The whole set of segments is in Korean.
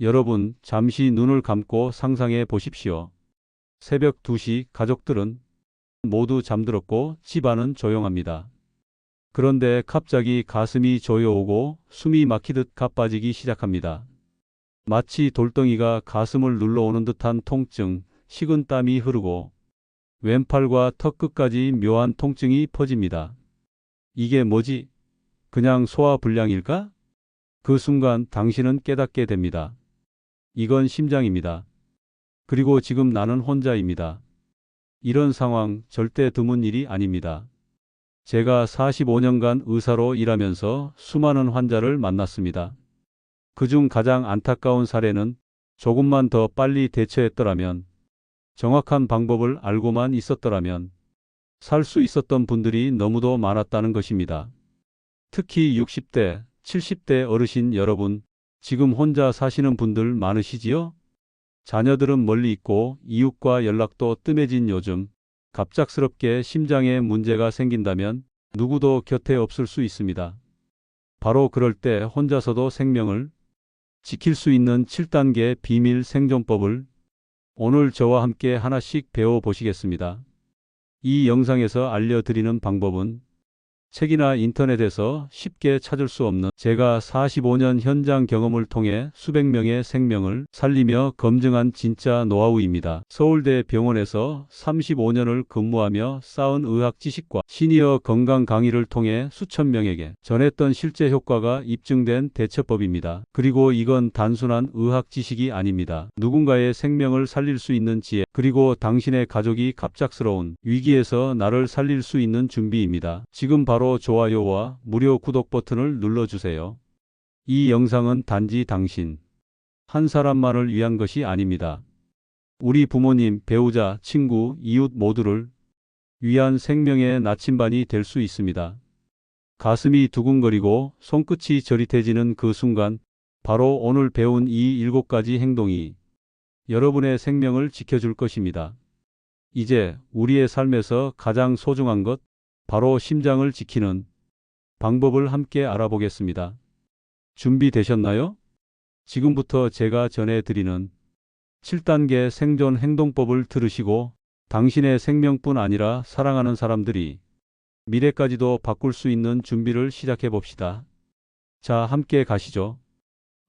여러분, 잠시 눈을 감고 상상해 보십시오. 새벽 2시 가족들은 모두 잠들었고 집안은 조용합니다. 그런데 갑자기 가슴이 조여오고 숨이 막히듯 가빠지기 시작합니다. 마치 돌덩이가 가슴을 눌러오는 듯한 통증, 식은 땀이 흐르고 왼팔과 턱 끝까지 묘한 통증이 퍼집니다. 이게 뭐지? 그냥 소화불량일까? 그 순간 당신은 깨닫게 됩니다. 이건 심장입니다. 그리고 지금 나는 혼자입니다. 이런 상황 절대 드문 일이 아닙니다. 제가 45년간 의사로 일하면서 수많은 환자를 만났습니다. 그중 가장 안타까운 사례는 조금만 더 빨리 대처했더라면, 정확한 방법을 알고만 있었더라면 살 수 있었던 분들이 너무도 많았다는 것입니다. 특히 60대, 70대 어르신 여러분, 지금 혼자 사시는 분들 많으시지요? 자녀들은 멀리 있고 이웃과 연락도 뜸해진 요즘, 갑작스럽게 심장에 문제가 생긴다면 누구도 곁에 없을 수 있습니다. 바로 그럴 때 혼자서도 생명을 지킬 수 있는 7단계 비밀 생존법을 오늘 저와 함께 하나씩 배워보시겠습니다. 이 영상에서 알려드리는 방법은 책이나 인터넷에서 쉽게 찾을 수 없는 제가 45년 현장 경험을 통해 수백 명의 생명을 살리며 검증한 진짜 노하우입니다. 서울대 병원에서 35년을 근무하며 쌓은 의학 지식과 시니어 건강 강의를 통해 수천 명에게 전했던 실제 효과가 입증된 대처법입니다. 그리고 이건 단순한 의학 지식이 아닙니다. 누군가의 생명을 살릴 수 있는 지혜, 그리고 당신의 가족이 갑작스러운 위기에서 나를 살릴 수 있는 준비입니다. 지금 바로 좋아요와 무료 구독 버튼을 눌러주세요. 이 영상은 단지 당신 한 사람만을 위한 것이 아닙니다. 우리 부모님, 배우자, 친구, 이웃 모두를 위한 생명의 나침반이 될 수 있습니다. 가슴이 두근거리고 손끝이 저릿해지는 그 순간, 바로 오늘 배운 이 7가지 행동이 여러분의 생명을 지켜줄 것입니다. 이제 우리의 삶에서 가장 소중한 것, 바로 심장을 지키는 방법을 함께 알아보겠습니다. 준비되셨나요? 지금부터 제가 전해드리는 7단계 생존 행동법을 들으시고 당신의 생명뿐 아니라 사랑하는 사람들이 미래까지도 바꿀 수 있는 준비를 시작해 봅시다. 자, 함께 가시죠.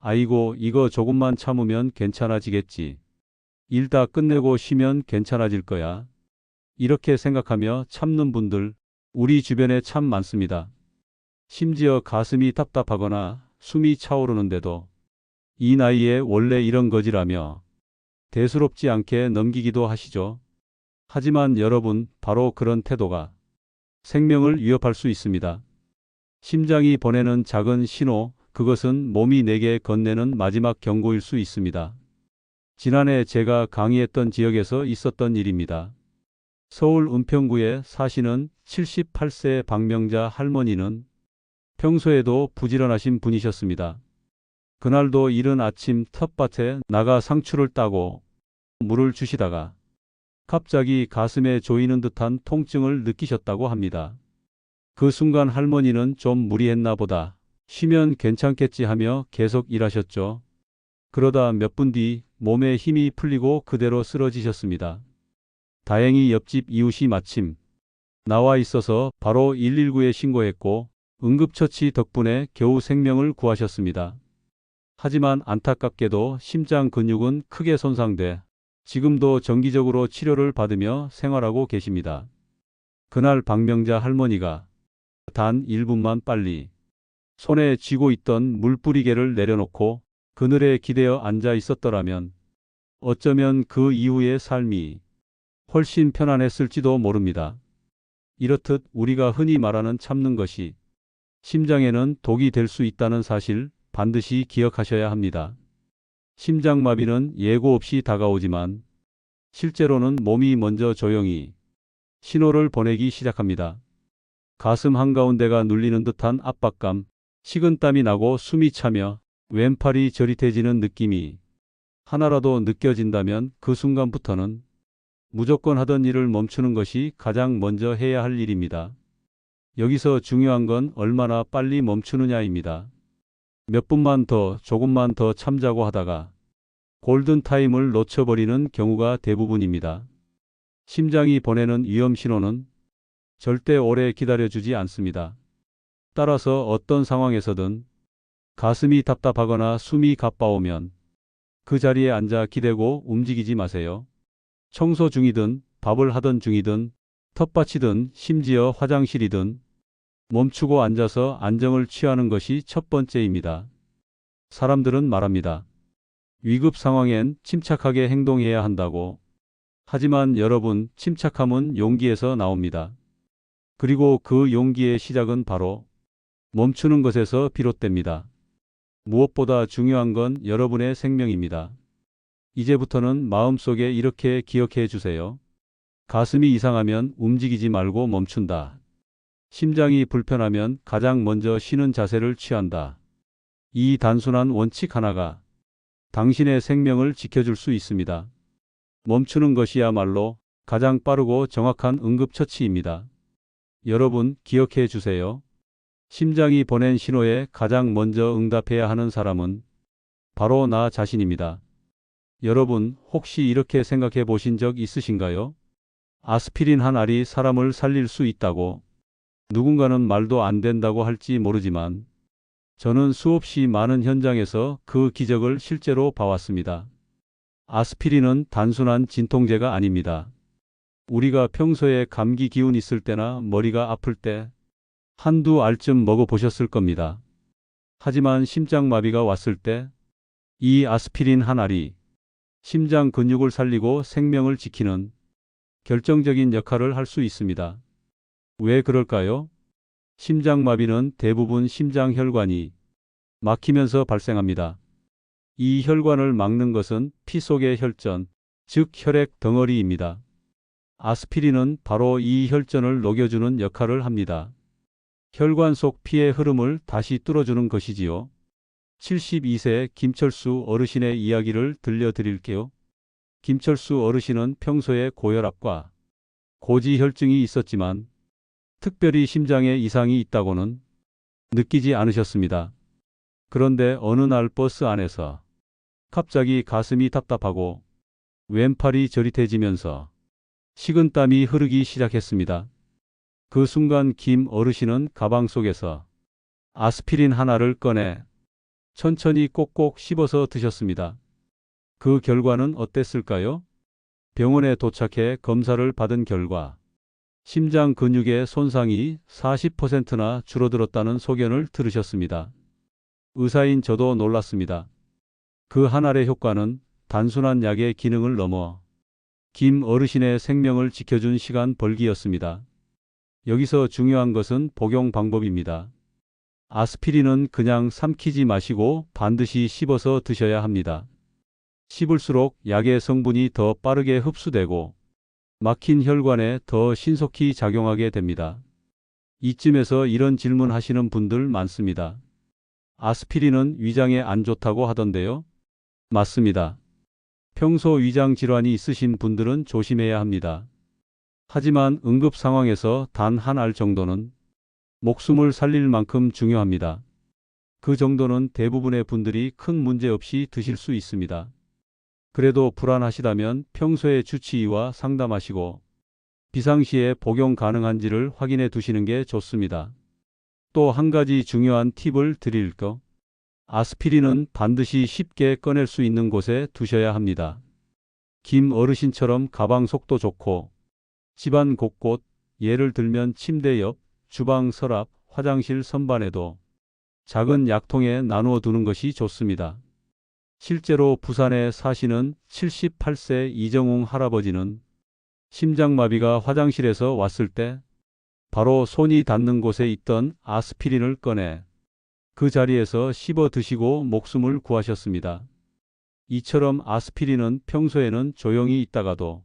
아이고, 이거 조금만 참으면 괜찮아지겠지. 일 다 끝내고 쉬면 괜찮아질 거야. 이렇게 생각하며 참는 분들, 우리 주변에 참 많습니다. 심지어 가슴이 답답하거나 숨이 차오르는데도 이 나이에 원래 이런 거지라며 대수롭지 않게 넘기기도 하시죠. 하지만 여러분, 바로 그런 태도가 생명을 위협할 수 있습니다. 심장이 보내는 작은 신호, 그것은 몸이 내게 건네는 마지막 경고일 수 있습니다. 지난해 제가 강의했던 지역에서 있었던 일입니다. 서울 은평구에 사시는 78세 박명자 할머니는 평소에도 부지런하신 분이셨습니다. 그날도 이른 아침 텃밭에 나가 상추를 따고 물을 주시다가 갑자기 가슴에 조이는 듯한 통증을 느끼셨다고 합니다. 그 순간 할머니는 좀 무리했나 보다, 쉬면 괜찮겠지 하며 계속 일하셨죠. 그러다 몇 분 뒤 몸에 힘이 풀리고 그대로 쓰러지셨습니다. 다행히 옆집 이웃이 마침 나와 있어서 바로 119에 신고했고 응급처치 덕분에 겨우 생명을 구하셨습니다. 하지만 안타깝게도 심장 근육은 크게 손상돼 지금도 정기적으로 치료를 받으며 생활하고 계십니다. 그날 박명자 할머니가 단 1분만 빨리 손에 쥐고 있던 물뿌리개를 내려놓고 그늘에 기대어 앉아 있었더라면 어쩌면 그 이후의 삶이 훨씬 편안했을지도 모릅니다. 이렇듯 우리가 흔히 말하는 참는 것이 심장에는 독이 될 수 있다는 사실 반드시 기억하셔야 합니다. 심장마비는 예고 없이 다가오지만 실제로는 몸이 먼저 조용히 신호를 보내기 시작합니다. 가슴 한가운데가 눌리는 듯한 압박감, 식은땀이 나고 숨이 차며 왼팔이 저릿해지는 느낌이 하나라도 느껴진다면 그 순간부터는 무조건 하던 일을 멈추는 것이 가장 먼저 해야 할 일입니다. 여기서 중요한 건 얼마나 빨리 멈추느냐입니다. 몇 분만 더, 조금만 더 참자고 하다가 골든타임을 놓쳐버리는 경우가 대부분입니다. 심장이 보내는 위험 신호는 절대 오래 기다려주지 않습니다. 따라서 어떤 상황에서든 가슴이 답답하거나 숨이 가빠오면 그 자리에 앉아 기대고 움직이지 마세요. 청소 중이든 밥을 하던 중이든 텃밭이든 심지어 화장실이든 멈추고 앉아서 안정을 취하는 것이 첫 번째입니다. 사람들은 말합니다. 위급 상황엔 침착하게 행동해야 한다고. 하지만 여러분, 침착함은 용기에서 나옵니다. 그리고 그 용기의 시작은 바로 멈추는 것에서 비롯됩니다. 무엇보다 중요한 건 여러분의 생명입니다. 이제부터는 마음속에 이렇게 기억해 주세요. 가슴이 이상하면 움직이지 말고 멈춘다. 심장이 불편하면 가장 먼저 쉬는 자세를 취한다. 이 단순한 원칙 하나가 당신의 생명을 지켜줄 수 있습니다. 멈추는 것이야말로 가장 빠르고 정확한 응급처치입니다. 여러분, 기억해 주세요. 심장이 보낸 신호에 가장 먼저 응답해야 하는 사람은 바로 나 자신입니다. 여러분, 혹시 이렇게 생각해 보신 적 있으신가요? 아스피린 한 알이 사람을 살릴 수 있다고. 누군가는 말도 안 된다고 할지 모르지만 저는 수없이 많은 현장에서 그 기적을 실제로 봐왔습니다. 아스피린은 단순한 진통제가 아닙니다. 우리가 평소에 감기 기운 있을 때나 머리가 아플 때 한두 알쯤 먹어보셨을 겁니다. 하지만 심장마비가 왔을 때 이 아스피린 한 알이 심장 근육을 살리고 생명을 지키는 결정적인 역할을 할 수 있습니다. 왜 그럴까요? 심장마비는 대부분 심장혈관이 막히면서 발생합니다. 이 혈관을 막는 것은 피 속의 혈전, 즉 혈액 덩어리입니다. 아스피린은 바로 이 혈전을 녹여주는 역할을 합니다. 혈관 속 피의 흐름을 다시 뚫어주는 것이지요. 72세 김철수 어르신의 이야기를 들려드릴게요. 김철수 어르신은 평소에 고혈압과 고지혈증이 있었지만 특별히 심장에 이상이 있다고는 느끼지 않으셨습니다. 그런데 어느 날 버스 안에서 갑자기 가슴이 답답하고 왼팔이 저릿해지면서 식은땀이 흐르기 시작했습니다. 그 순간 김 어르신은 가방 속에서 아스피린 하나를 꺼내 천천히 꼭꼭 씹어서 드셨습니다. 그 결과는 어땠을까요? 병원에 도착해 검사를 받은 결과 심장 근육의 손상이 40%나 줄어들었다는 소견을 들으셨습니다. 의사인 저도 놀랐습니다. 그 한 알의 효과는 단순한 약의 기능을 넘어 김 어르신의 생명을 지켜준 시간 벌기였습니다. 여기서 중요한 것은 복용 방법입니다. 아스피린은 그냥 삼키지 마시고 반드시 씹어서 드셔야 합니다. 씹을수록 약의 성분이 더 빠르게 흡수되고 막힌 혈관에 더 신속히 작용하게 됩니다. 이쯤에서 이런 질문 하시는 분들 많습니다. 아스피린은 위장에 안 좋다고 하던데요? 맞습니다. 평소 위장 질환이 있으신 분들은 조심해야 합니다. 하지만 응급 상황에서 단 한 알 정도는 목숨을 살릴 만큼 중요합니다. 그 정도는 대부분의 분들이 큰 문제 없이 드실 수 있습니다. 그래도 불안하시다면 평소에 주치의와 상담하시고 비상시에 복용 가능한지를 확인해 두시는 게 좋습니다. 또 한 가지 중요한 팁을 드릴까? 아스피린은 반드시 쉽게 꺼낼 수 있는 곳에 두셔야 합니다. 김 어르신처럼 가방 속도 좋고 집안 곳곳, 예를 들면 침대 옆, 주방 서랍, 화장실 선반에도 작은 약통에 나누어 두는 것이 좋습니다. 실제로 부산에 사시는 78세 이정웅 할아버지는 심장마비가 화장실에서 왔을 때 바로 손이 닿는 곳에 있던 아스피린을 꺼내 그 자리에서 씹어 드시고 목숨을 구하셨습니다. 이처럼 아스피린은 평소에는 조용히 있다가도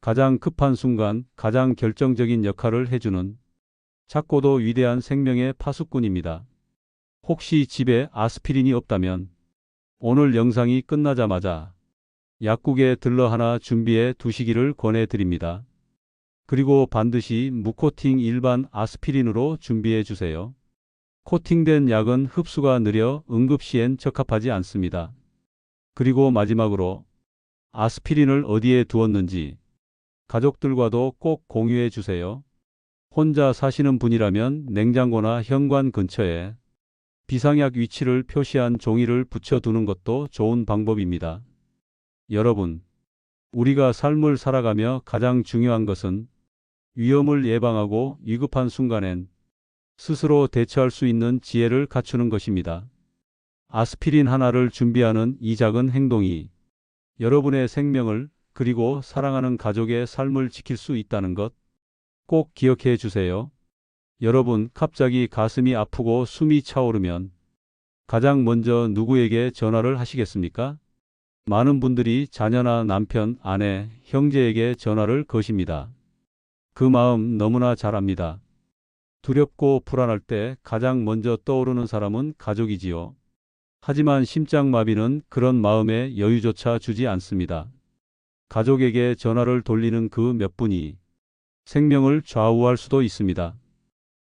가장 급한 순간 가장 결정적인 역할을 해주는 작고도 위대한 생명의 파수꾼입니다. 혹시 집에 아스피린이 없다면 오늘 영상이 끝나자마자 약국에 들러 하나 준비해 두시기를 권해드립니다. 그리고 반드시 무코팅 일반 아스피린으로 준비해 주세요. 코팅된 약은 흡수가 느려 응급시엔 적합하지 않습니다. 그리고 마지막으로 아스피린을 어디에 두었는지 가족들과도 꼭 공유해 주세요. 혼자 사시는 분이라면 냉장고나 현관 근처에 비상약 위치를 표시한 종이를 붙여두는 것도 좋은 방법입니다. 여러분, 우리가 삶을 살아가며 가장 중요한 것은 위험을 예방하고 위급한 순간엔 스스로 대처할 수 있는 지혜를 갖추는 것입니다. 아스피린 하나를 준비하는 이 작은 행동이 여러분의 생명을 그리고 사랑하는 가족의 삶을 지킬 수 있다는 것 꼭 기억해 주세요. 여러분, 갑자기 가슴이 아프고 숨이 차오르면 가장 먼저 누구에게 전화를 하시겠습니까? 많은 분들이 자녀나 남편, 아내, 형제에게 전화를 거십니다. 그 마음 너무나 잘 압니다. 두렵고 불안할 때 가장 먼저 떠오르는 사람은 가족이지요. 하지만 심장마비는 그런 마음에 여유조차 주지 않습니다. 가족에게 전화를 돌리는 그 몇 분이 생명을 좌우할 수도 있습니다.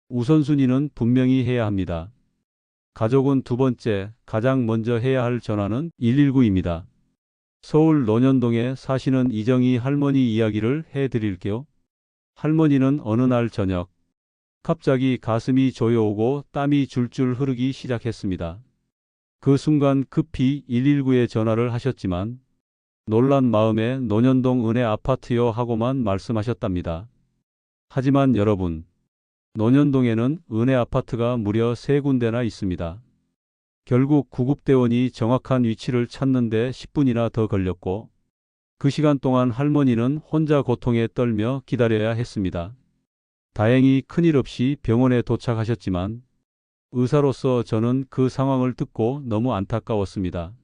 우선순위는 분명히 해야 합니다. 가족은 두 번째, 가장 먼저 해야 할 전화는 119입니다. 서울 논현동에 사시는 이정희 할머니 이야기를 해드릴게요. 할머니는 어느 날 저녁, 갑자기 가슴이 조여오고 땀이 줄줄 흐르기 시작했습니다. 그 순간 급히 119에 전화를 하셨지만 놀란 마음에 논현동 은혜 아파트요 하고만 말씀하셨답니다. 하지만 여러분, 논현동에는 은혜 아파트가 무려 3군데나 있습니다. 결국 구급대원이 정확한 위치를 찾는데 10분이나 더 걸렸고 그 시간 동안 할머니는 혼자 고통에 떨며 기다려야 했습니다. 다행히 큰일 없이 병원에 도착하셨지만 의사로서 저는 그 상황을 듣고 너무 안타까웠습니다.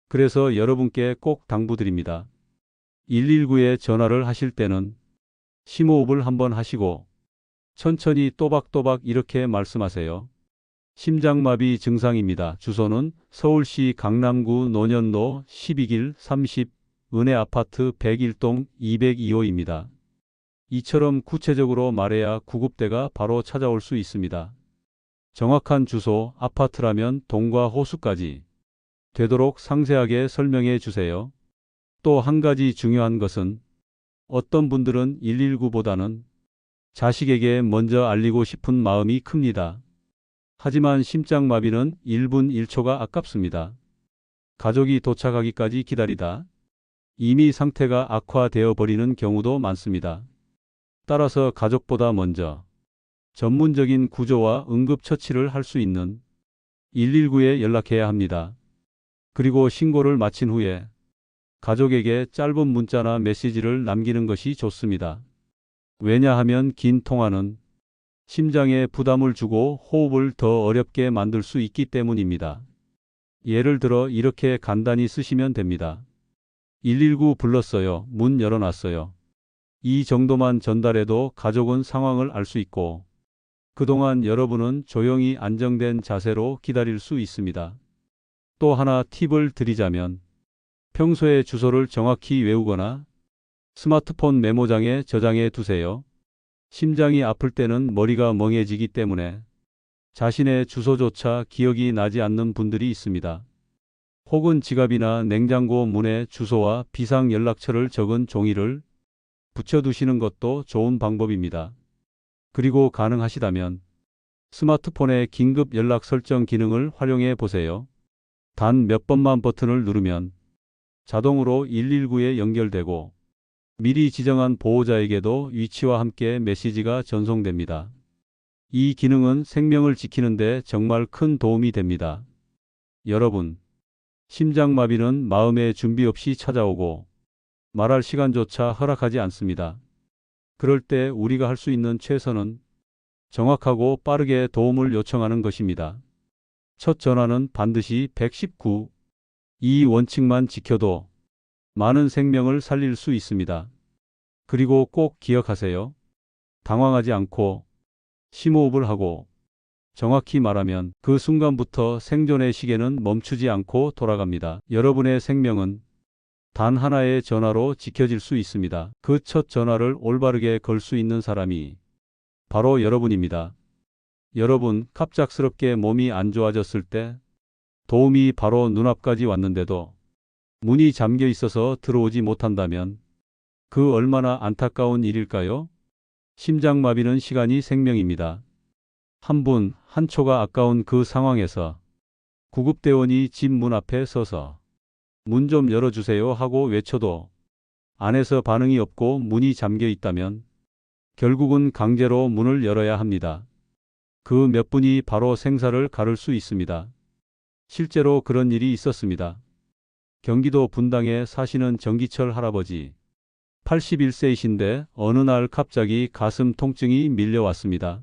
그래서 여러분께 꼭 당부드립니다. 119에 전화를 하실 때는 심호흡을 한번 하시고 천천히 또박또박 이렇게 말씀하세요. 심장마비 증상입니다. 주소는 서울시 강남구 논현로 12길 30 은혜아파트 101동 202호입니다. 이처럼 구체적으로 말해야 구급대가 바로 찾아올 수 있습니다. 정확한 주소, 아파트라면 동과 호수까지 되도록 상세하게 설명해 주세요. 또 한 가지 중요한 것은 어떤 분들은 119보다는 자식에게 먼저 알리고 싶은 마음이 큽니다. 하지만 심장마비는 1분 1초가 아깝습니다. 가족이 도착하기까지 기다리다 이미 상태가 악화되어 버리는 경우도 많습니다. 따라서 가족보다 먼저 전문적인 구조와 응급처치를 할 수 있는 119에 연락해야 합니다. 그리고 신고를 마친 후에 가족에게 짧은 문자나 메시지를 남기는 것이 좋습니다. 왜냐하면 긴 통화는 심장에 부담을 주고 호흡을 더 어렵게 만들 수 있기 때문입니다. 예를 들어 이렇게 간단히 쓰시면 됩니다. 119 불렀어요. 문 열어놨어요. 이 정도만 전달해도 가족은 상황을 알 수 있고 그동안 여러분은 조용히 안정된 자세로 기다릴 수 있습니다. 또 하나 팁을 드리자면 평소에 주소를 정확히 외우거나 스마트폰 메모장에 저장해 두세요. 심장이 아플 때는 머리가 멍해지기 때문에 자신의 주소조차 기억이 나지 않는 분들이 있습니다. 혹은 지갑이나 냉장고 문에 주소와 비상 연락처를 적은 종이를 붙여두시는 것도 좋은 방법입니다. 그리고 가능하시다면 스마트폰의 긴급 연락 설정 기능을 활용해 보세요. 단 몇 번만 버튼을 누르면 자동으로 119에 연결되고 미리 지정한 보호자에게도 위치와 함께 메시지가 전송됩니다. 이 기능은 생명을 지키는 데 정말 큰 도움이 됩니다. 여러분, 심장마비는 마음의 준비 없이 찾아오고 말할 시간조차 허락하지 않습니다. 그럴 때 우리가 할 수 있는 최선은 정확하고 빠르게 도움을 요청하는 것입니다. 첫 전화는 반드시 119. 이 원칙만 지켜도 많은 생명을 살릴 수 있습니다. 그리고 꼭 기억하세요. 당황하지 않고 심호흡을 하고 정확히 말하면 그 순간부터 생존의 시계는 멈추지 않고 돌아갑니다. 여러분의 생명은 단 하나의 전화로 지켜질 수 있습니다. 그 첫 전화를 올바르게 걸 수 있는 사람이 바로 여러분입니다. 여러분, 갑작스럽게 몸이 안 좋아졌을 때 도움이 바로 눈앞까지 왔는데도 문이 잠겨 있어서 들어오지 못한다면 그 얼마나 안타까운 일일까요? 심장마비는 시간이 생명입니다. 한 분, 한 초가 아까운 그 상황에서 구급대원이 집 문 앞에 서서 문 좀 열어주세요 하고 외쳐도 안에서 반응이 없고 문이 잠겨 있다면 결국은 강제로 문을 열어야 합니다. 그 몇 분이 바로 생사를 가를 수 있습니다. 실제로 그런 일이 있었습니다. 경기도 분당에 사시는 정기철 할아버지. 81세이신데 어느 날 갑자기 가슴 통증이 밀려왔습니다.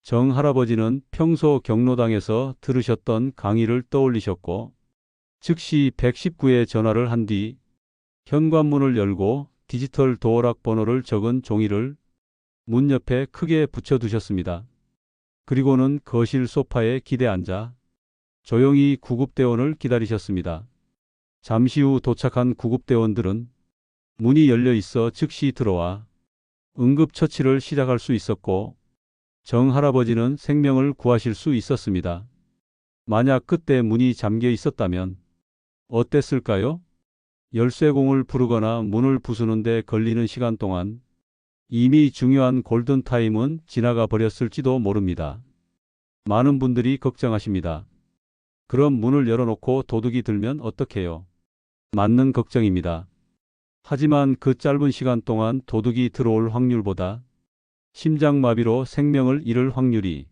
정 할아버지는 평소 경로당에서 들으셨던 강의를 떠올리셨고 즉시 119에 전화를 한 뒤 현관문을 열고 디지털 도어락 번호를 적은 종이를 문 옆에 크게 붙여두셨습니다. 그리고는 거실 소파에 기대 앉아 조용히 구급대원을 기다리셨습니다. 잠시 후 도착한 구급대원들은 문이 열려 있어 즉시 들어와 응급처치를 시작할 수 있었고 정 할아버지는 생명을 구하실 수 있었습니다. 만약 그때 문이 잠겨 있었다면 어땠을까요? 열쇠공을 부르거나 문을 부수는 데 걸리는 시간 동안 이미 중요한 골든타임은 지나가 버렸을지도 모릅니다. 많은 분들이 걱정하십니다. 그럼 문을 열어놓고 도둑이 들면 어떡해요? 맞는 걱정입니다. 하지만 그 짧은 시간 동안 도둑이 들어올 확률보다 심장마비로 생명을 잃을 확률이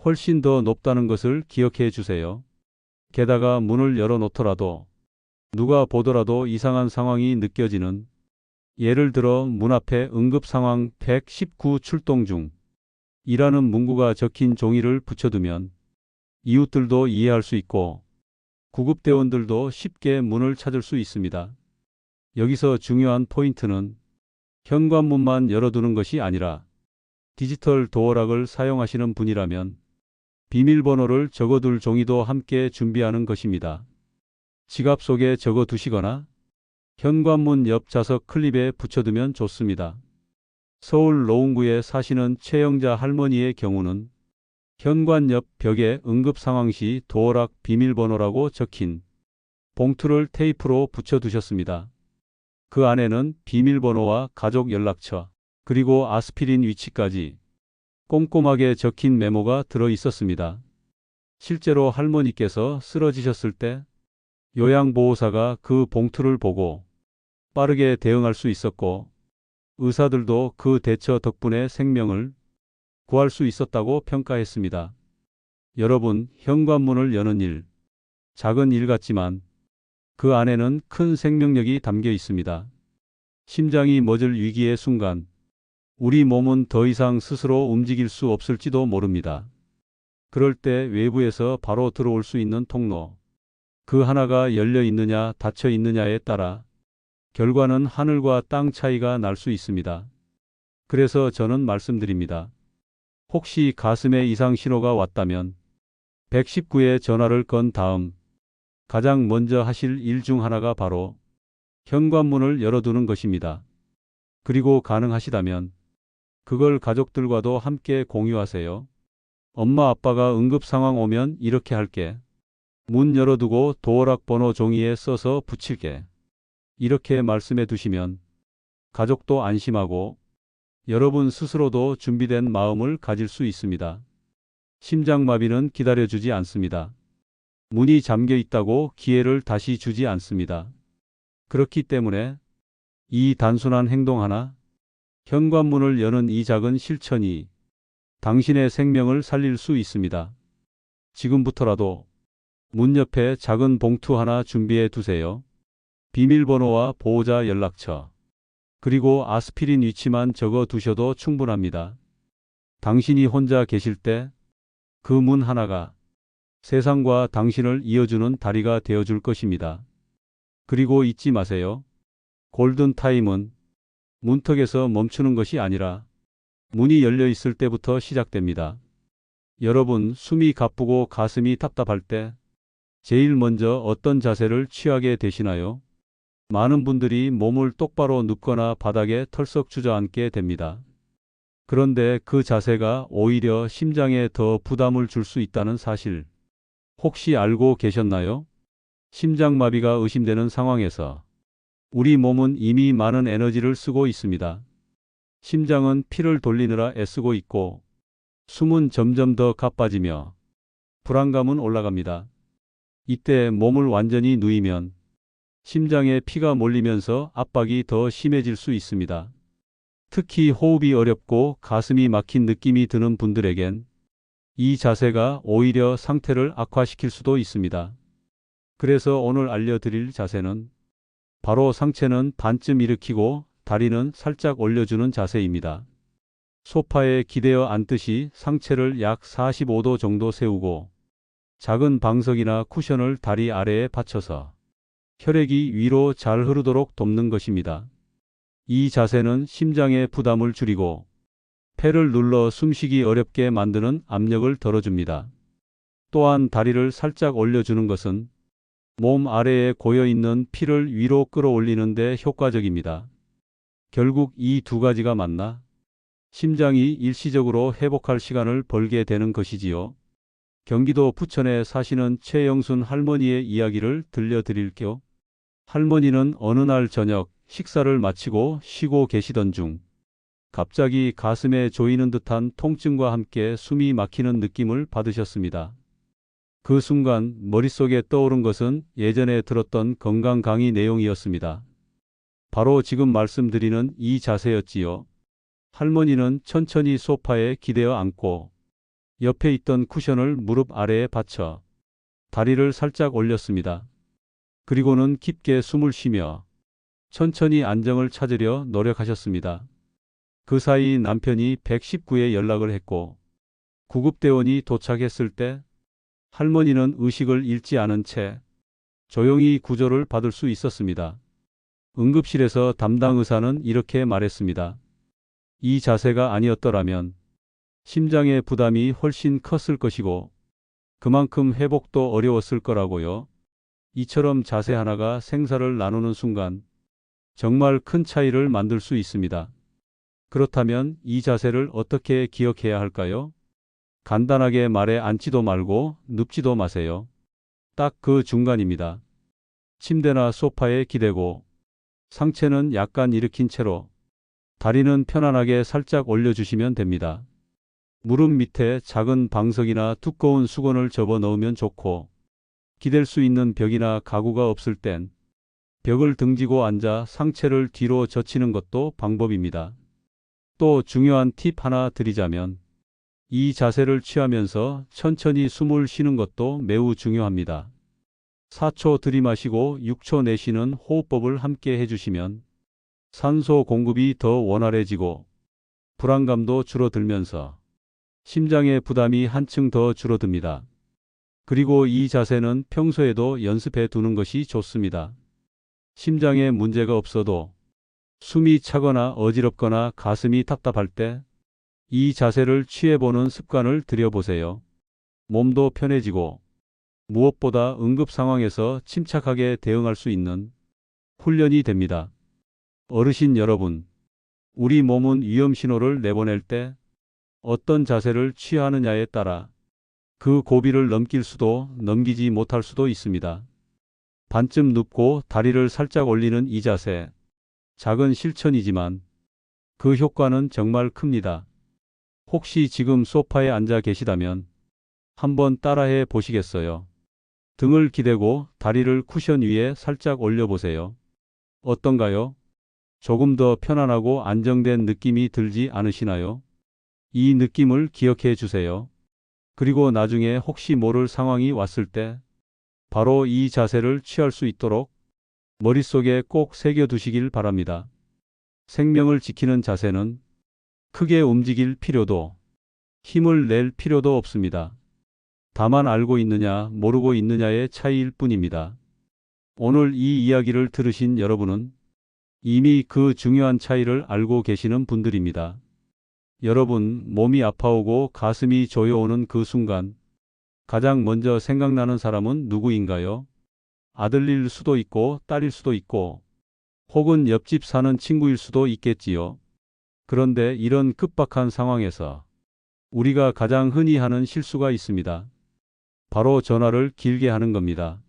훨씬 더 높다는 것을 기억해 주세요. 게다가 문을 열어놓더라도 누가 보더라도 이상한 상황이 느껴지는, 예를 들어 문 앞에 응급상황 119 출동 중 이라는 문구가 적힌 종이를 붙여두면 이웃들도 이해할 수 있고 구급대원들도 쉽게 문을 찾을 수 있습니다. 여기서 중요한 포인트는 현관문만 열어두는 것이 아니라 디지털 도어락을 사용하시는 분이라면 비밀번호를 적어둘 종이도 함께 준비하는 것입니다. 지갑 속에 적어두시거나 현관문 옆 좌석 클립에 붙여두면 좋습니다. 서울 노원구에 사시는 최영자 할머니의 경우는 현관 옆 벽에 응급상황 시 도어락 비밀번호라고 적힌 봉투를 테이프로 붙여두셨습니다. 그 안에는 비밀번호와 가족 연락처, 그리고 아스피린 위치까지 꼼꼼하게 적힌 메모가 들어 있었습니다. 실제로 할머니께서 쓰러지셨을 때 요양보호사가 그 봉투를 보고 빠르게 대응할 수 있었고 의사들도 그 대처 덕분에 생명을 구할 수 있었다고 평가했습니다. 여러분, 현관문을 여는 일, 작은 일 같지만 그 안에는 큰 생명력이 담겨 있습니다. 심장이 멎을 위기의 순간 우리 몸은 더 이상 스스로 움직일 수 없을지도 모릅니다. 그럴 때 외부에서 바로 들어올 수 있는 통로, 그 하나가 열려 있느냐 닫혀 있느냐에 따라 결과는 하늘과 땅 차이가 날 수 있습니다. 그래서 저는 말씀드립니다. 혹시 가슴에 이상 신호가 왔다면 119에 전화를 건 다음 가장 먼저 하실 일 중 하나가 바로 현관문을 열어두는 것입니다. 그리고 가능하시다면 그걸 가족들과도 함께 공유하세요. 엄마 아빠가 응급 상황 오면 이렇게 할게. 문 열어두고 도어락 번호 종이에 써서 붙일게. 이렇게 말씀해 두시면 가족도 안심하고 여러분 스스로도 준비된 마음을 가질 수 있습니다. 심장마비는 기다려주지 않습니다. 문이 잠겨 있다고 기회를 다시 주지 않습니다. 그렇기 때문에 이 단순한 행동 하나, 현관문을 여는 이 작은 실천이 당신의 생명을 살릴 수 있습니다. 지금부터라도 문 옆에 작은 봉투 하나 준비해 두세요. 비밀번호와 보호자 연락처, 그리고 아스피린 위치만 적어 두셔도 충분합니다. 당신이 혼자 계실 때 그 문 하나가 세상과 당신을 이어주는 다리가 되어줄 것입니다. 그리고 잊지 마세요. 골든타임은 문턱에서 멈추는 것이 아니라 문이 열려 있을 때부터 시작됩니다. 여러분, 숨이 가쁘고 가슴이 답답할 때 제일 먼저 어떤 자세를 취하게 되시나요? 많은 분들이 몸을 똑바로 눕거나 바닥에 털썩 주저앉게 됩니다. 그런데 그 자세가 오히려 심장에 더 부담을 줄 수 있다는 사실 혹시 알고 계셨나요? 심장마비가 의심되는 상황에서 우리 몸은 이미 많은 에너지를 쓰고 있습니다. 심장은 피를 돌리느라 애쓰고 있고 숨은 점점 더 가빠지며 불안감은 올라갑니다. 이때 몸을 완전히 누이면 심장에 피가 몰리면서 압박이 더 심해질 수 있습니다. 특히 호흡이 어렵고 가슴이 막힌 느낌이 드는 분들에겐 이 자세가 오히려 상태를 악화시킬 수도 있습니다. 그래서 오늘 알려드릴 자세는 바로 상체는 반쯤 일으키고 다리는 살짝 올려주는 자세입니다. 소파에 기대어 앉듯이 상체를 약 45도 정도 세우고 작은 방석이나 쿠션을 다리 아래에 받쳐서 혈액이 위로 잘 흐르도록 돕는 것입니다. 이 자세는 심장의 부담을 줄이고 폐를 눌러 숨쉬기 어렵게 만드는 압력을 덜어줍니다. 또한 다리를 살짝 올려주는 것은 몸 아래에 고여있는 피를 위로 끌어올리는 데 효과적입니다. 결국 이 두 가지가 만나 심장이 일시적으로 회복할 시간을 벌게 되는 것이지요. 경기도 부천에 사시는 최영순 할머니의 이야기를 들려드릴게요. 할머니는 어느 날 저녁 식사를 마치고 쉬고 계시던 중 갑자기 가슴에 조이는 듯한 통증과 함께 숨이 막히는 느낌을 받으셨습니다. 그 순간 머릿속에 떠오른 것은 예전에 들었던 건강 강의 내용이었습니다. 바로 지금 말씀드리는 이 자세였지요. 할머니는 천천히 소파에 기대어 앉고 옆에 있던 쿠션을 무릎 아래에 받쳐 다리를 살짝 올렸습니다. 그리고는 깊게 숨을 쉬며 천천히 안정을 찾으려 노력하셨습니다. 그 사이 남편이 119에 연락을 했고 구급대원이 도착했을 때 할머니는 의식을 잃지 않은 채 조용히 구조를 받을 수 있었습니다. 응급실에서 담당 의사는 이렇게 말했습니다. 이 자세가 아니었더라면 심장의 부담이 훨씬 컸을 것이고 그만큼 회복도 어려웠을 거라고요. 이처럼 자세 하나가 생사를 나누는 순간 정말 큰 차이를 만들 수 있습니다. 그렇다면 이 자세를 어떻게 기억해야 할까요? 간단하게 말해 앉지도 말고 눕지도 마세요. 딱 그 중간입니다. 침대나 소파에 기대고 상체는 약간 일으킨 채로 다리는 편안하게 살짝 올려주시면 됩니다. 무릎 밑에 작은 방석이나 두꺼운 수건을 접어 넣으면 좋고 기댈 수 있는 벽이나 가구가 없을 땐 벽을 등지고 앉아 상체를 뒤로 젖히는 것도 방법입니다. 또 중요한 팁 하나 드리자면 이 자세를 취하면서 천천히 숨을 쉬는 것도 매우 중요합니다. 4초 들이마시고 6초 내쉬는 호흡법을 함께 해주시면 산소 공급이 더 원활해지고 불안감도 줄어들면서 심장의 부담이 한층 더 줄어듭니다. 그리고 이 자세는 평소에도 연습해 두는 것이 좋습니다. 심장에 문제가 없어도 숨이 차거나 어지럽거나 가슴이 답답할 때 이 자세를 취해보는 습관을 들여보세요. 몸도 편해지고 무엇보다 응급 상황에서 침착하게 대응할 수 있는 훈련이 됩니다. 어르신 여러분, 우리 몸은 위험 신호를 내보낼 때 어떤 자세를 취하느냐에 따라 그 고비를 넘길 수도 넘기지 못할 수도 있습니다. 반쯤 눕고 다리를 살짝 올리는 이 자세, 작은 실천이지만 그 효과는 정말 큽니다. 혹시 지금 소파에 앉아 계시다면 한번 따라해 보시겠어요? 등을 기대고 다리를 쿠션 위에 살짝 올려보세요. 어떤가요? 조금 더 편안하고 안정된 느낌이 들지 않으시나요? 이 느낌을 기억해 주세요. 그리고 나중에 혹시 모를 상황이 왔을 때 바로 이 자세를 취할 수 있도록 머릿속에 꼭 새겨두시길 바랍니다. 생명을 지키는 자세는 크게 움직일 필요도 힘을 낼 필요도 없습니다. 다만 알고 있느냐 모르고 있느냐의 차이일 뿐입니다. 오늘 이 이야기를 들으신 여러분은 이미 그 중요한 차이를 알고 계시는 분들입니다. 여러분, 몸이 아파오고 가슴이 조여오는 그 순간 가장 먼저 생각나는 사람은 누구인가요? 아들일 수도 있고 딸일 수도 있고 혹은 옆집 사는 친구일 수도 있겠지요. 그런데 이런 급박한 상황에서 우리가 가장 흔히 하는 실수가 있습니다. 바로 전화를 길게 하는 겁니다.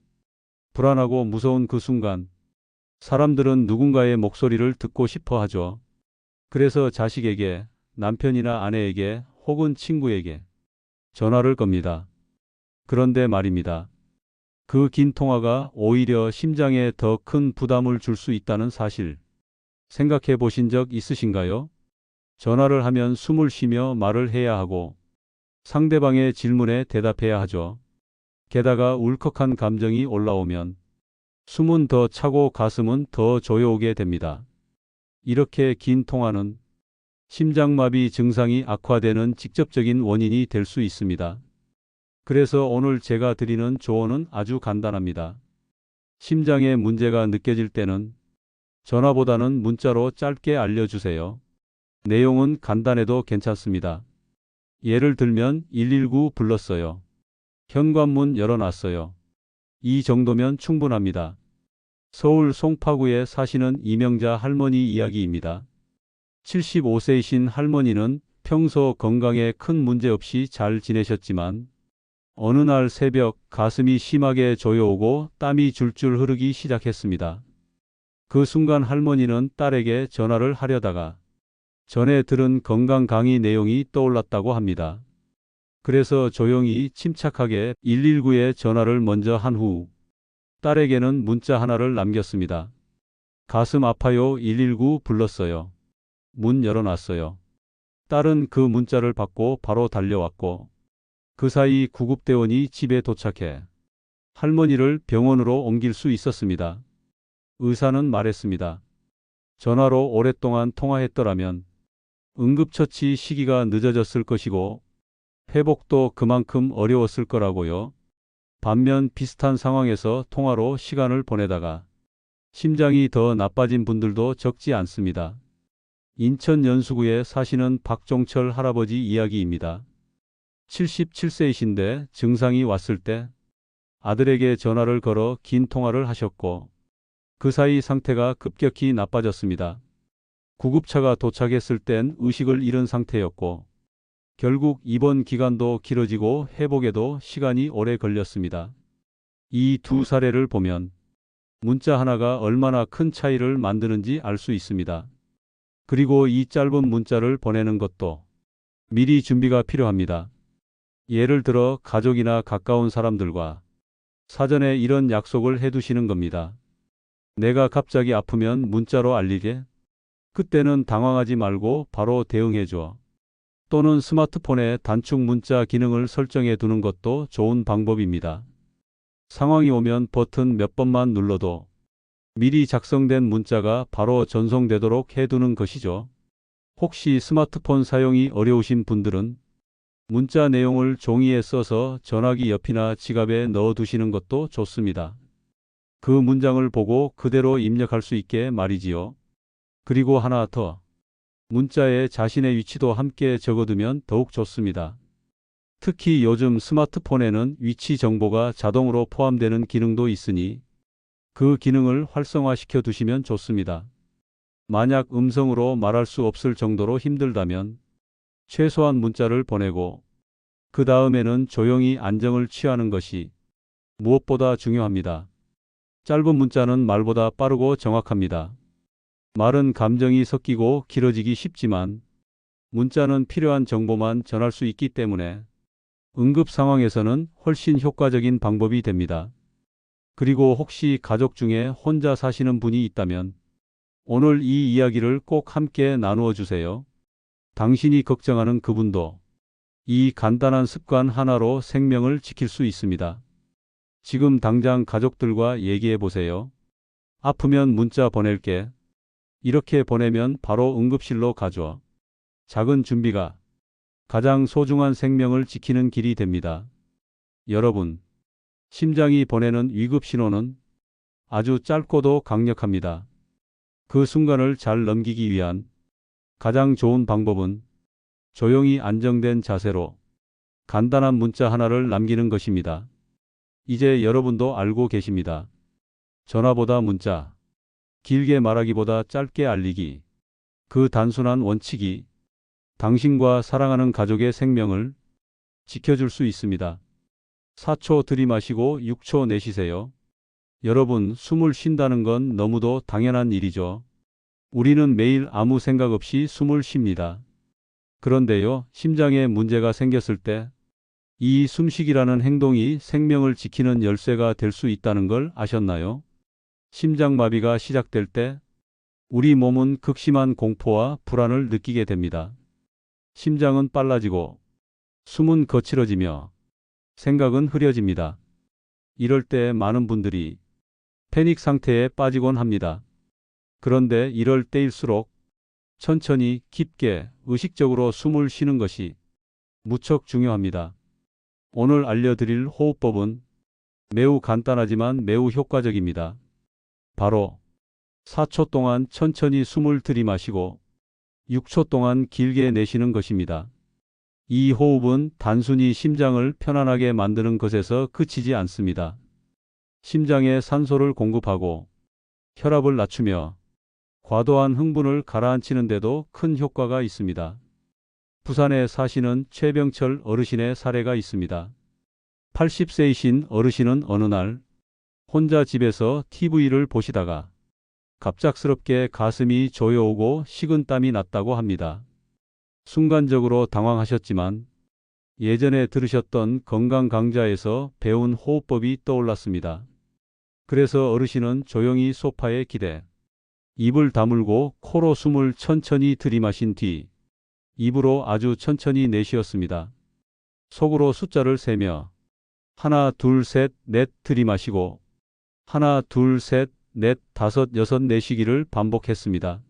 불안하고 무서운 그 순간, 사람들은 누군가의 목소리를 듣고 싶어 하죠. 그래서 자식에게, 남편이나 아내에게 혹은 친구에게 전화를 겁니다. 그런데 말입니다. 그 긴 통화가 오히려 심장에 더 큰 부담을 줄 수 있다는 사실, 생각해 보신 적 있으신가요? 전화를 하면 숨을 쉬며 말을 해야 하고 상대방의 질문에 대답해야 하죠. 게다가 울컥한 감정이 올라오면 숨은 더 차고 가슴은 더 조여오게 됩니다. 이렇게 긴 통화는 심장마비 증상이 악화되는 직접적인 원인이 될 수 있습니다. 그래서 오늘 제가 드리는 조언은 아주 간단합니다. 심장에 문제가 느껴질 때는 전화보다는 문자로 짧게 알려주세요. 내용은 간단해도 괜찮습니다. 예를 들면 119 불렀어요. 현관문 열어놨어요. 이 정도면 충분합니다. 서울 송파구에 사시는 이명자 할머니 이야기입니다. 75세이신 할머니는 평소 건강에 큰 문제 없이 잘 지내셨지만 어느 날 새벽 가슴이 심하게 조여오고 땀이 줄줄 흐르기 시작했습니다. 그 순간 할머니는 딸에게 전화를 하려다가 전에 들은 건강 강의 내용이 떠올랐다고 합니다. 그래서 조용히 침착하게 119에 전화를 먼저 한 후 딸에게는 문자 하나를 남겼습니다. 가슴 아파요 119 불렀어요. 문 열어놨어요. 딸은 그 문자를 받고 바로 달려왔고 그 사이 구급대원이 집에 도착해 할머니를 병원으로 옮길 수 있었습니다. 의사는 말했습니다. 전화로 오랫동안 통화했더라면 응급처치 시기가 늦어졌을 것이고 회복도 그만큼 어려웠을 거라고요. 반면 비슷한 상황에서 통화로 시간을 보내다가 심장이 더 나빠진 분들도 적지 않습니다. 인천 연수구에 사시는 박종철 할아버지 이야기입니다. 77세이신데 증상이 왔을 때 아들에게 전화를 걸어 긴 통화를 하셨고 그 사이 상태가 급격히 나빠졌습니다. 구급차가 도착했을 땐 의식을 잃은 상태였고 결국 입원 기간도 길어지고 회복에도 시간이 오래 걸렸습니다. 이 두 사례를 보면 문자 하나가 얼마나 큰 차이를 만드는지 알 수 있습니다. 그리고 이 짧은 문자를 보내는 것도 미리 준비가 필요합니다. 예를 들어 가족이나 가까운 사람들과 사전에 이런 약속을 해두시는 겁니다. 내가 갑자기 아프면 문자로 알리게. 그때는 당황하지 말고 바로 대응해줘. 또는 스마트폰에 단축 문자 기능을 설정해 두는 것도 좋은 방법입니다. 상황이 오면 버튼 몇 번만 눌러도 미리 작성된 문자가 바로 전송되도록 해두는 것이죠. 혹시 스마트폰 사용이 어려우신 분들은 문자 내용을 종이에 써서 전화기 옆이나 지갑에 넣어 두시는 것도 좋습니다. 그 문장을 보고 그대로 입력할 수 있게 말이지요. 그리고 하나 더. 문자에 자신의 위치도 함께 적어두면 더욱 좋습니다. 특히 요즘 스마트폰에는 위치 정보가 자동으로 포함되는 기능도 있으니 그 기능을 활성화시켜 두시면 좋습니다. 만약 음성으로 말할 수 없을 정도로 힘들다면 최소한 문자를 보내고 그 다음에는 조용히 안정을 취하는 것이 무엇보다 중요합니다. 짧은 문자는 말보다 빠르고 정확합니다. 말은 감정이 섞이고 길어지기 쉽지만 문자는 필요한 정보만 전할 수 있기 때문에 응급 상황에서는 훨씬 효과적인 방법이 됩니다. 그리고 혹시 가족 중에 혼자 사시는 분이 있다면 오늘 이 이야기를 꼭 함께 나누어 주세요. 당신이 걱정하는 그분도 이 간단한 습관 하나로 생명을 지킬 수 있습니다. 지금 당장 가족들과 얘기해 보세요. 아프면 문자 보낼게. 이렇게 보내면 바로 응급실로 가줘. 작은 준비가 가장 소중한 생명을 지키는 길이 됩니다. 여러분, 심장이 보내는 위급 신호는 아주 짧고도 강력합니다. 그 순간을 잘 넘기기 위한 가장 좋은 방법은 조용히 안정된 자세로 간단한 문자 하나를 남기는 것입니다. 이제 여러분도 알고 계십니다. 전화보다 문자, 길게 말하기보다 짧게 알리기. 그 단순한 원칙이 당신과 사랑하는 가족의 생명을 지켜줄 수 있습니다. 4초 들이마시고 6초 내쉬세요. 여러분, 숨을 쉰다는 건 너무도 당연한 일이죠. 우리는 매일 아무 생각 없이 숨을 쉽니다. 그런데요, 심장에 문제가 생겼을 때 이 숨쉬기라는 행동이 생명을 지키는 열쇠가 될 수 있다는 걸 아셨나요? 심장마비가 시작될 때 우리 몸은 극심한 공포와 불안을 느끼게 됩니다. 심장은 빨라지고 숨은 거칠어지며 생각은 흐려집니다. 이럴 때 많은 분들이 패닉 상태에 빠지곤 합니다. 그런데 이럴 때일수록 천천히 깊게 의식적으로 숨을 쉬는 것이 무척 중요합니다. 오늘 알려드릴 호흡법은 매우 간단하지만 매우 효과적입니다. 바로 4초 동안 천천히 숨을 들이마시고 6초 동안 길게 내쉬는 것입니다. 이 호흡은 단순히 심장을 편안하게 만드는 것에서 그치지 않습니다. 심장에 산소를 공급하고 혈압을 낮추며 과도한 흥분을 가라앉히는 데도 큰 효과가 있습니다. 부산에 사시는 최병철 어르신의 사례가 있습니다. 80세이신 어르신은 어느 날 혼자 집에서 TV를 보시다가 갑작스럽게 가슴이 조여오고 식은땀이 났다고 합니다. 순간적으로 당황하셨지만 예전에 들으셨던 건강 강좌에서 배운 호흡법이 떠올랐습니다. 그래서 어르신은 조용히 소파에 기대 입을 다물고 코로 숨을 천천히 들이마신 뒤 입으로 아주 천천히 내쉬었습니다. 속으로 숫자를 세며 하나, 둘, 셋, 넷 들이마시고 하나, 둘, 셋, 넷, 다섯, 여섯 내쉬기를 반복했습니다.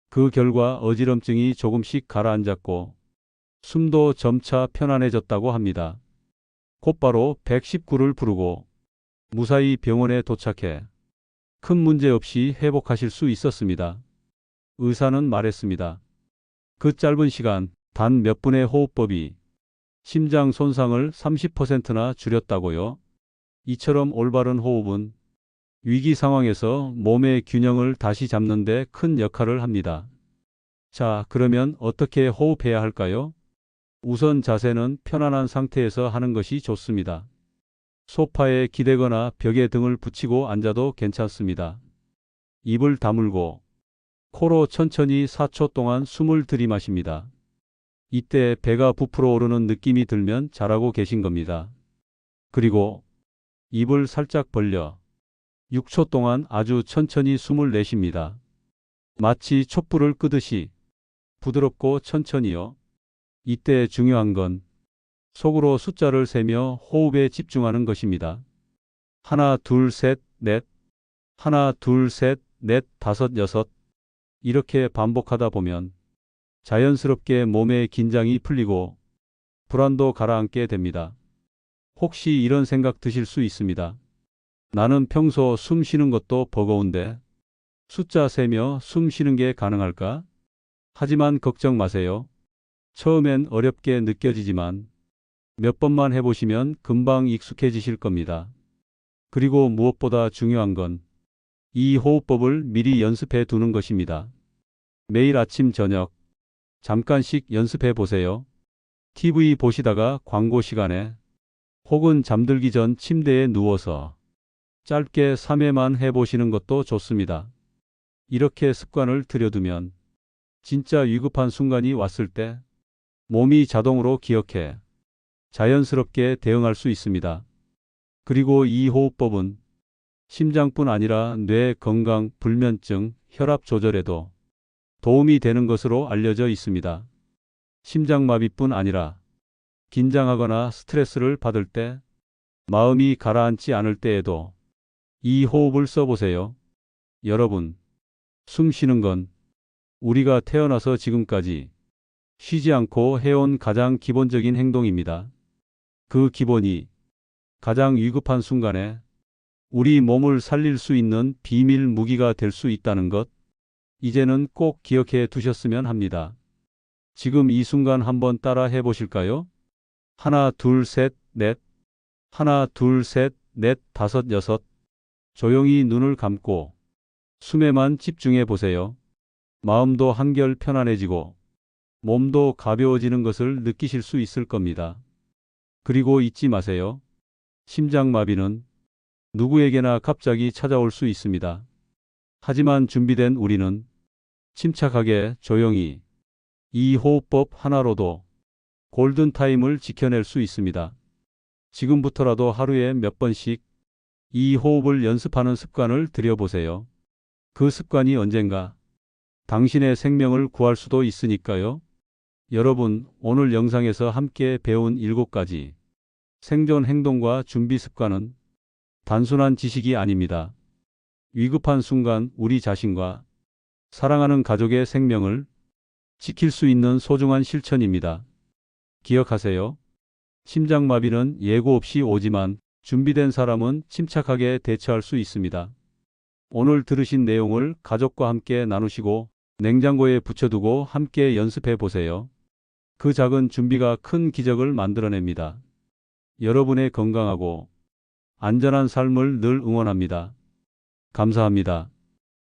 그 결과 어지럼증이 조금씩 가라앉았고 숨도 점차 편안해졌다고 합니다. 곧바로 119를 부르고 무사히 병원에 도착해 큰 문제 없이 회복하실 수 있었습니다. 의사는 말했습니다. 그 짧은 시간 단 몇 분의 호흡법이 심장 손상을 30%나 줄였다고요. 이처럼 올바른 호흡은 위기 상황에서 몸의 균형을 다시 잡는 데 큰 역할을 합니다. 자, 그러면 어떻게 호흡해야 할까요? 우선 자세는 편안한 상태에서 하는 것이 좋습니다. 소파에 기대거나 벽에 등을 붙이고 앉아도 괜찮습니다. 입을 다물고 코로 천천히 4초 동안 숨을 들이마십니다. 이때 배가 부풀어 오르는 느낌이 들면 잘하고 계신 겁니다. 그리고 입을 살짝 벌려 6초 동안 아주 천천히 숨을 내쉽니다. 마치 촛불을 끄듯이 부드럽고 천천히요. 이때 중요한 건 속으로 숫자를 세며 호흡에 집중하는 것입니다. 하나, 둘, 셋, 넷. 하나, 둘, 셋, 넷, 다섯, 여섯. 이렇게 반복하다 보면 자연스럽게 몸의 긴장이 풀리고 불안도 가라앉게 됩니다. 혹시 이런 생각 드실 수 있습니다. 나는 평소 숨 쉬는 것도 버거운데 숫자 세며 숨 쉬는 게 가능할까? 하지만 걱정 마세요. 처음엔 어렵게 느껴지지만 몇 번만 해보시면 금방 익숙해지실 겁니다. 그리고 무엇보다 중요한 건 이 호흡법을 미리 연습해 두는 것입니다. 매일 아침 저녁 잠깐씩 연습해 보세요. TV 보시다가 광고 시간에 혹은 잠들기 전 침대에 누워서 짧게 3회만 해보시는 것도 좋습니다. 이렇게 습관을 들여두면 진짜 위급한 순간이 왔을 때 몸이 자동으로 기억해 자연스럽게 대응할 수 있습니다. 그리고 이 호흡법은 심장뿐 아니라 뇌 건강, 불면증, 혈압 조절에도 도움이 되는 것으로 알려져 있습니다. 심장마비뿐 아니라 긴장하거나 스트레스를 받을 때, 마음이 가라앉지 않을 때에도 이 호흡을 써보세요. 여러분, 숨 쉬는 건 우리가 태어나서 지금까지 쉬지 않고 해온 가장 기본적인 행동입니다. 그 기본이 가장 위급한 순간에 우리 몸을 살릴 수 있는 비밀 무기가 될 수 있다는 것, 이제는 꼭 기억해 두셨으면 합니다. 지금 이 순간 한번 따라 해보실까요? 하나, 둘, 셋, 넷. 하나, 둘, 셋, 넷, 다섯, 여섯. 조용히 눈을 감고 숨에만 집중해 보세요. 마음도 한결 편안해지고 몸도 가벼워지는 것을 느끼실 수 있을 겁니다. 그리고 잊지 마세요. 심장마비는 누구에게나 갑자기 찾아올 수 있습니다. 하지만 준비된 우리는 침착하게 조용히 이 호흡법 하나로도 골든타임을 지켜낼 수 있습니다. 지금부터라도 하루에 몇 번씩 이 호흡을 연습하는 습관을 들여보세요. 그 습관이 언젠가 당신의 생명을 구할 수도 있으니까요. 여러분, 오늘 영상에서 함께 배운 7가지 생존 행동과 준비 습관은 단순한 지식이 아닙니다. 위급한 순간 우리 자신과 사랑하는 가족의 생명을 지킬 수 있는 소중한 실천입니다. 기억하세요. 심장마비는 예고 없이 오지만 준비된 사람은 침착하게 대처할 수 있습니다. 오늘 들으신 내용을 가족과 함께 나누시고 냉장고에 붙여두고 함께 연습해 보세요. 그 작은 준비가 큰 기적을 만들어냅니다. 여러분의 건강하고 안전한 삶을 늘 응원합니다. 감사합니다.